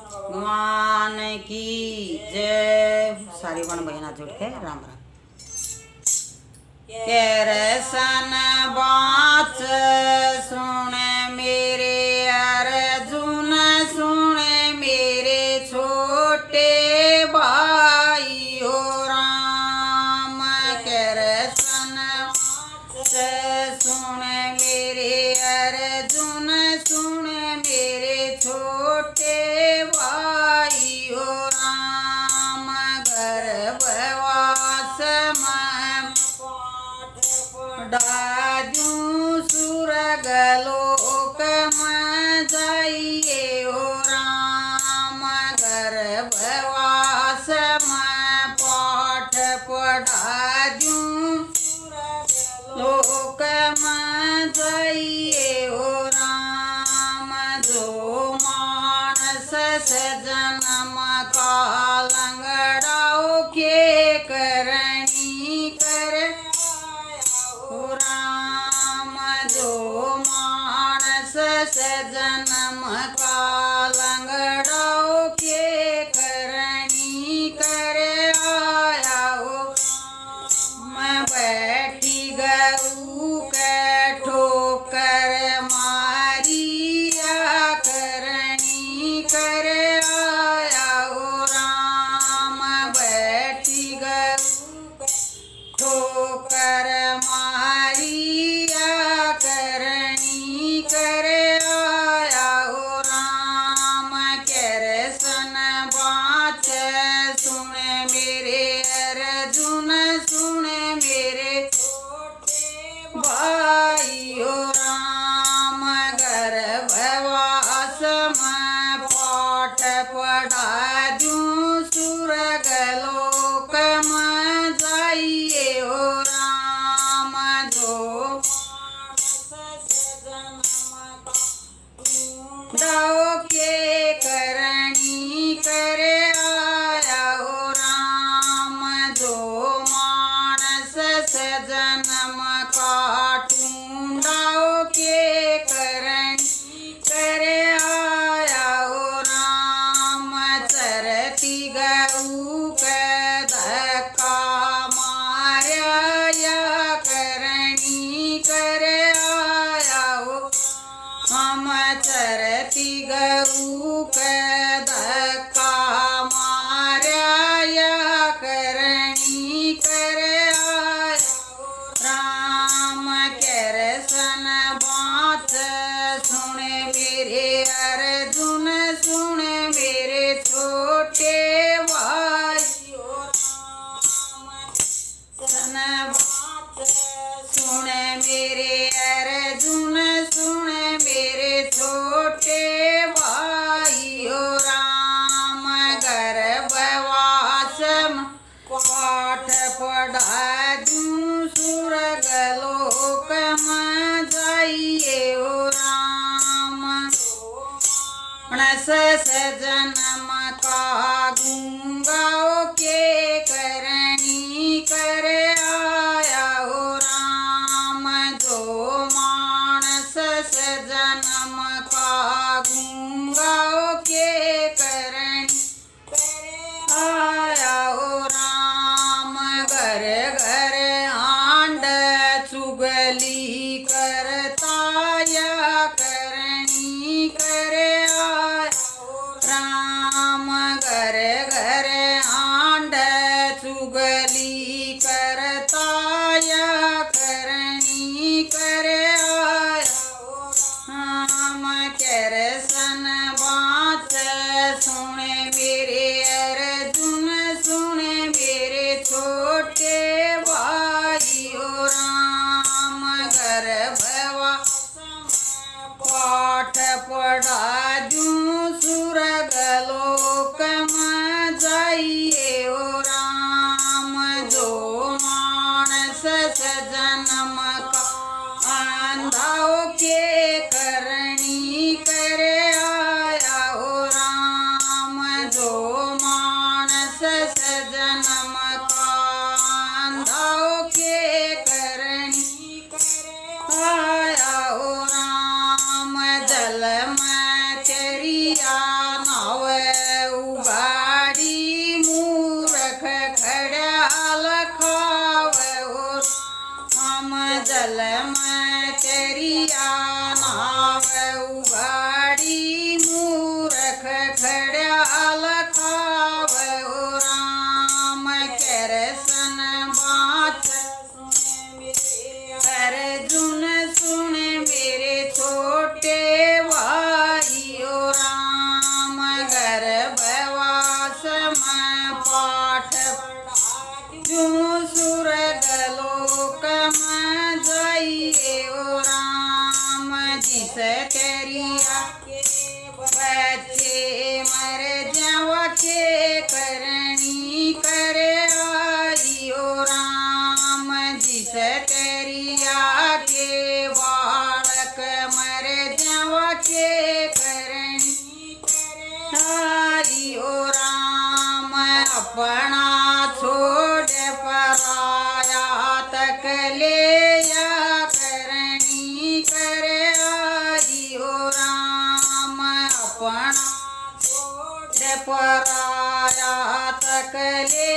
भगवान की जय। सारी बहन बहना जुट के राम राम। केरसन बाच सुने मेरे अर्जुन, सुने मेरे छोटे भाई हो राम। केरसन सुने मेरे अर्जुन, सुने मेरे छोटे भाई हो राम। गर्भवास में डाजू सुरगलोक में जाइए हो राम। गर्भवास में पाठ पढ़ाजू लोक में जाइए हो राम। जो मानस से जन्म का लंगड़ाओ के करनी करे हो राम। जो मानस से जन्म का लंगड़ाओ के करनी करे आया हो। मैं बैठी गऊ के ठोकर मारी या करनी करे आया हो राम। बैठी गऊ ठोकर मारी या करनी करे आया हो राम। केरसन बाच सुने मेरे अर्जुन, सुने मेरे भाई हो राम। गर्भवास में पाठ पढ़ाजू सुरगलोक में जाइए हो राम। जो डाओ के करनी करे आया हो राम। जो मानस से जन्म का ढूंढाओ के करनी करे आया हो राम। चरती गऊ के धक्का मारा या करनी करे आया हो। हम चरती गऊ के धक्का मारा या करनी करे आया हो राम। केरसन बात सुने मेरे अर्जुन, सुने मेरे छोटे भाई हो राम। सुने मेरे अर्जुन, सुने मेरे छोटे भाई हो राम। गर्भवास में पाठ पढ़ाजू सुरगलोक में जाइए हो राम। मानस से जन्म का गूंगाओ के करनी करे आया हो राम। जो मानस से जन्म का गूंगाओ के करनी आया हो राम। घर घर आंड चुगली करता या करनी करे आया हो राम। घर घर आंड चुगली करता या करनी करे आया हो राम। केरसन बात सुने मेरे अर्जुन, सुने मेरे छोटे भाई हो राम। गर्भवास पाठ पढ़ाजू सुरगलोक में जाइए हो राम। जो मानस से जन्म का अंधाओ के करनी करे आया हो राम। नावे उगाड़ी मूरख खड़ाल खावे और हम जल में तेरिया नावे उगाड़ी मूरख खड़ाल खावे और राम करसन बात अर्जुन सुन मेरे छोटे भाई ओ राम गर्भवास में पाठ जो सुरग लोक में जाइए ओ राम जिस तेरिया बच्चे मर जावा के करनी करे आई ओ राम जिस तेरिया के बालक मर जावा के करनी आई ओ राम अपना छोड़ पराया तक ले या करनी करे आई ओ राम अपना छोड़ पराया तक ले